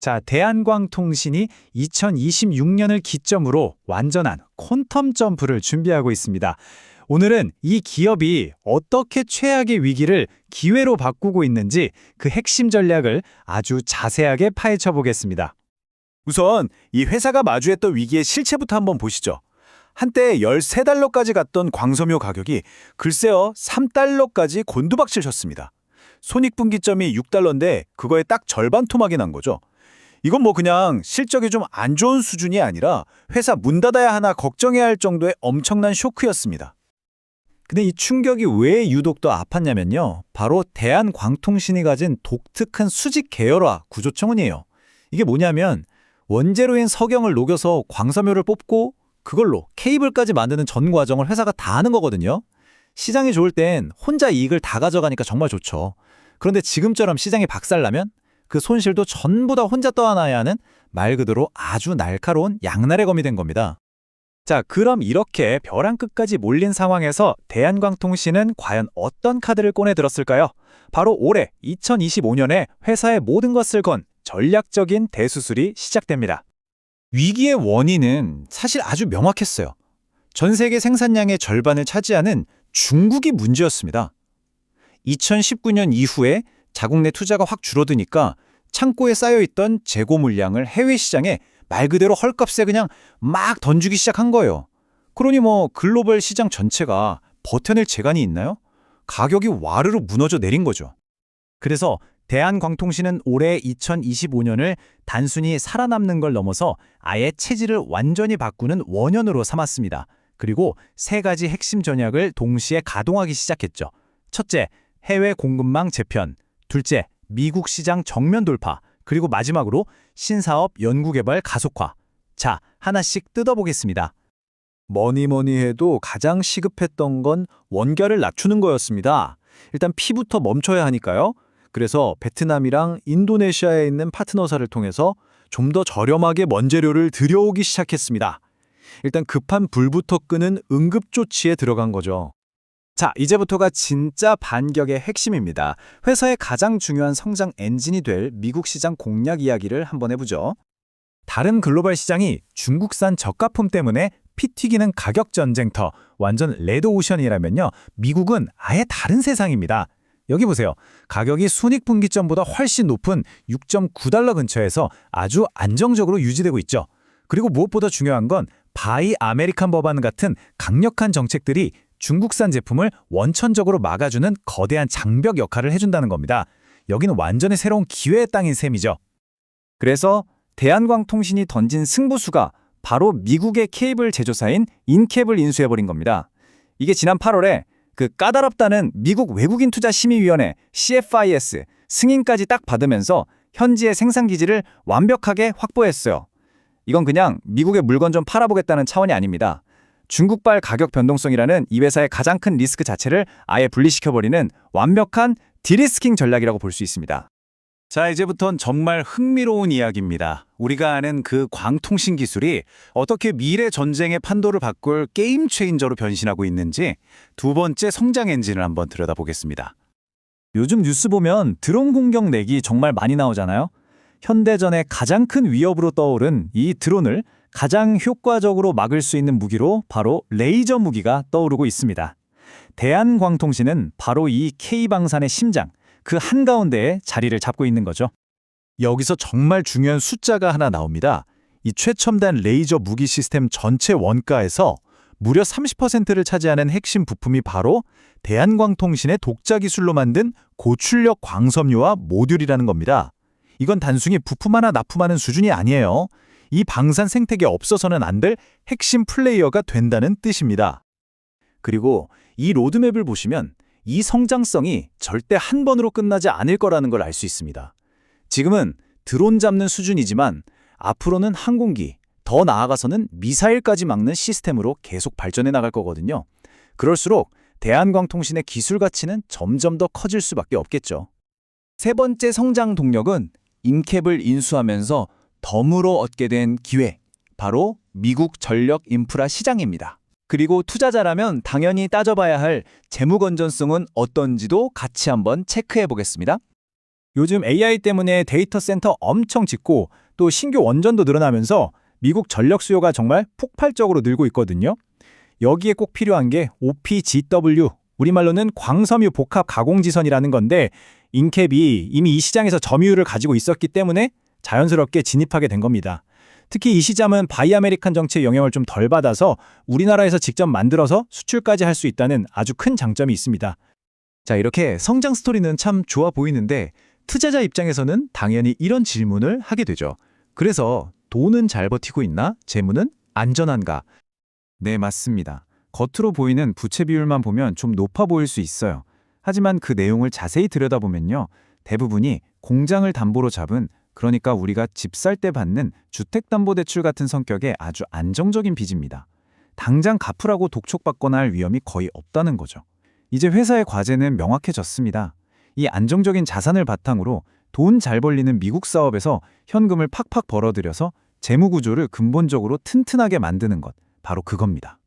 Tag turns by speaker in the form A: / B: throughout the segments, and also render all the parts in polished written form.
A: 자, 대한광통신이 2026년을 기점으로 완전한 퀀텀 점프를 준비하고 있습니다. 오늘은 이 기업이 어떻게 최악의 위기를 기회로 바꾸고 있는지 그 핵심 전략을 아주 자세하게 파헤쳐 보겠습니다.
B: 우선 이 회사가 마주했던 위기의 실체부터 한번 보시죠. 한때 13달러까지 갔던 광섬유 가격이 글쎄요 3달러까지 곤두박질 쳤습니다. 손익분기점이 6달러인데 그거에 딱 절반 토막이 난 거죠. 이건 뭐 그냥 실적이 좀 안 좋은 수준이 아니라 회사 문 닫아야 하나 걱정해야 할 정도의 엄청난 쇼크였습니다.
A: 근데 이 충격이 왜 유독 더 아팠냐면요. 바로 대한광통신이 가진 독특한 수직 계열화 구조청원이에요. 이게 뭐냐면 원재료인 석영을 녹여서 광섬유를 뽑고 그걸로 케이블까지 만드는 전 과정을 회사가 다 하는 거거든요. 시장이 좋을 땐 혼자 이익을 다 가져가니까 정말 좋죠. 그런데 지금처럼 시장이 박살나면 그 손실도 전부 다 혼자 떠안아야 하는 말 그대로 아주 날카로운 양날의 검이 된 겁니다. 자, 그럼 이렇게 벼랑 끝까지 몰린 상황에서 대한광통신은 과연 어떤 카드를 꺼내들었을까요? 바로 올해 2025년에 회사의 모든 것을 건 전략적인 대수술이 시작됩니다. 위기의 원인은 사실 아주 명확했어요. 전 세계 생산량의 절반을 차지하는 중국이 문제였습니다. 2019년 이후에 자국 내 투자가 확 줄어드니까 창고에 쌓여있던 재고 물량을 해외 시장에 말 그대로 헐값에 그냥 막 던지기 시작한 거예요. 그러니 뭐 글로벌 시장 전체가 버텨낼 재간이 있나요? 가격이 와르르 무너져 내린 거죠. 그래서 대한광통신은 올해 2025년을 단순히 살아남는 걸 넘어서 아예 체질을 완전히 바꾸는 원년으로 삼았습니다. 그리고 세 가지 핵심 전략을 동시에 가동하기 시작했죠. 첫째, 해외 공급망 재편. 둘째, 미국 시장 정면 돌파. 그리고 마지막으로 신사업 연구개발 가속화. 자, 하나씩 뜯어보겠습니다.
B: 뭐니 해도 가장 시급했던 건 원가를 낮추는 거였습니다. 일단 피부터 멈춰야 하니까요. 그래서 베트남이랑 인도네시아에 있는 파트너사를 통해서 좀 더 저렴하게 원재료를 들여오기 시작했습니다. 일단 급한 불부터 끄는 응급조치에 들어간 거죠.
A: 자, 이제부터가 진짜 반격의 핵심입니다. 회사의 가장 중요한 성장 엔진이 될 미국 시장 공략 이야기를 한번 해보죠. 다른 글로벌 시장이 중국산 저가품 때문에 피 튀기는 가격 전쟁터, 완전 레드오션이라면요. 미국은 아예 다른 세상입니다. 여기 보세요. 가격이 순익분기점보다 훨씬 높은 6.9달러 근처에서 아주 안정적으로 유지되고 있죠. 그리고 무엇보다 중요한 건 바이 아메리칸 법안 같은 강력한 정책들이 중국산 제품을 원천적으로 막아주는 거대한 장벽 역할을 해준다는 겁니다. 여기는 완전히 새로운 기회의 땅인 셈이죠. 그래서 대한광통신이 던진 승부수가 바로 미국의 케이블 제조사인 인캡을 인수해버린 겁니다. 이게 지난 8월에 그 까다롭다는 미국 외국인 투자 심의위원회 CFIS 승인까지 딱 받으면서 현지의 생산 기지를 완벽하게 확보했어요. 이건 그냥 미국의 물건 좀 팔아보겠다는 차원이 아닙니다. 중국발 가격 변동성이라는 이 회사의 가장 큰 리스크 자체를 아예 분리시켜버리는 완벽한 디리스킹 전략이라고 볼 수 있습니다.
B: 자, 이제부턴 정말 흥미로운 이야기입니다. 우리가 아는 그 광통신 기술이 어떻게 미래 전쟁의 판도를 바꿀 게임 체인저로 변신하고 있는지 두 번째 성장 엔진을 한번 들여다보겠습니다.
A: 요즘 뉴스 보면 드론 공격 내기 정말 많이 나오잖아요. 현대전의 가장 큰 위협으로 떠오른 이 드론을 가장 효과적으로 막을 수 있는 무기로 바로 레이저 무기가 떠오르고 있습니다. 대한광통신은 바로 이 K방산의 심장, 그 한가운데에 자리를 잡고 있는 거죠.
B: 여기서 정말 중요한 숫자가 하나 나옵니다. 이 최첨단 레이저 무기 시스템 전체 원가에서 무려 30%를 차지하는 핵심 부품이 바로 대한광통신의 독자 기술로 만든 고출력 광섬유와 모듈이라는 겁니다. 이건 단순히 부품 하나 납품하는 수준이 아니에요. 이 방산 생태계에 없어서는 안 될 핵심 플레이어가 된다는 뜻입니다.
A: 그리고 이 로드맵을 보시면 이 성장성이 절대 한 번으로 끝나지 않을 거라는 걸 알 수 있습니다. 지금은 드론 잡는 수준이지만 앞으로는 항공기, 더 나아가서는 미사일까지 막는 시스템으로 계속 발전해 나갈 거거든요. 그럴수록 대한광통신의 기술 가치는 점점 더 커질 수밖에 없겠죠. 세 번째 성장 동력은 인캡을 인수하면서 덤으로 얻게 된 기회, 바로 미국 전력 인프라 시장입니다. 그리고 투자자라면 당연히 따져봐야 할 재무 건전성은 어떤지도 같이 한번 체크해 보겠습니다. 요즘 AI 때문에 데이터 센터 엄청 짓고 또 신규 원전도 늘어나면서 미국 전력 수요가 정말 폭발적으로 늘고 있거든요. 여기에 꼭 필요한 게 OPGW, 우리말로는 광섬유 복합 가공지선이라는 건데 인캡이 이미 이 시장에서 점유율을 가지고 있었기 때문에 자연스럽게 진입하게 된 겁니다. 특히 이 시장은 바이 아메리칸 정책의 영향을 좀 덜 받아서 우리나라에서 직접 만들어서 수출까지 할 수 있다는 아주 큰 장점이 있습니다.
B: 자, 이렇게 성장 스토리는 참 좋아 보이는데 투자자 입장에서는 당연히 이런 질문을 하게 되죠. 그래서 돈은 잘 버티고 있나? 재무는 안전한가?
C: 네, 맞습니다. 겉으로 보이는 부채 비율만 보면 좀 높아 보일 수 있어요. 하지만 그 내용을 자세히 들여다보면요. 대부분이 공장을 담보로 잡은, 그러니까 우리가 집 살 때 받는 주택담보대출 같은 성격의 아주 안정적인 빚입니다. 당장 갚으라고 독촉받거나 할 위험이 거의 없다는 거죠. 이제 회사의 과제는 명확해졌습니다. 이 안정적인 자산을 바탕으로 돈 잘 벌리는 미국 사업에서 현금을 팍팍 벌어들여서 재무 구조를 근본적으로 튼튼하게 만드는 것, 바로 그겁니다.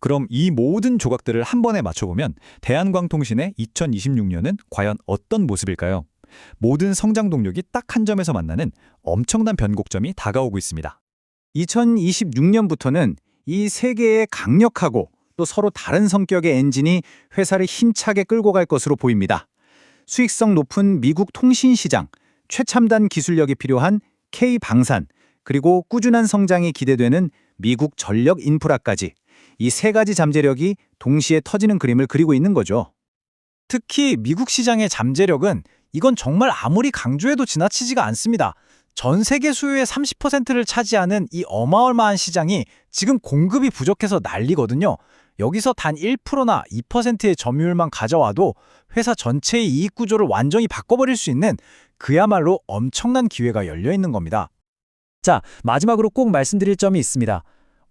A: 그럼 이 모든 조각들을 한 번에 맞춰보면 대한광통신의 2026년은 과연 어떤 모습일까요? 모든 성장 동력이 딱 한 점에서 만나는 엄청난 변곡점이 다가오고 있습니다. 2026년부터는 이 세 개의 강력하고 또 서로 다른 성격의 엔진이 회사를 힘차게 끌고 갈 것으로 보입니다. 수익성 높은 미국 통신 시장, 최첨단 기술력이 필요한 K방산, 그리고 꾸준한 성장이 기대되는 미국 전력 인프라까지 이 세 가지 잠재력이 동시에 터지는 그림을 그리고 있는 거죠. 특히 미국 시장의 잠재력은 이건 정말 아무리 강조해도 지나치지가 않습니다. 전 세계 수요의 30%를 차지하는 이 어마어마한 시장이 지금 공급이 부족해서 난리거든요. 여기서 단 1%나 2%의 점유율만 가져와도 회사 전체의 이익 구조를 완전히 바꿔버릴 수 있는 그야말로 엄청난 기회가 열려 있는 겁니다.
D: 자, 마지막으로 꼭 말씀드릴 점이 있습니다.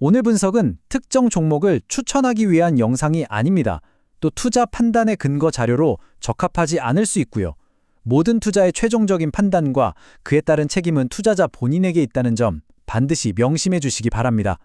D: 오늘 분석은 특정 종목을 추천하기 위한 영상이 아닙니다. 또 투자 판단의 근거 자료로 적합하지 않을 수 있고요. 모든 투자의 최종적인 판단과 그에 따른 책임은 투자자 본인에게 있다는 점 반드시 명심해 주시기 바랍니다.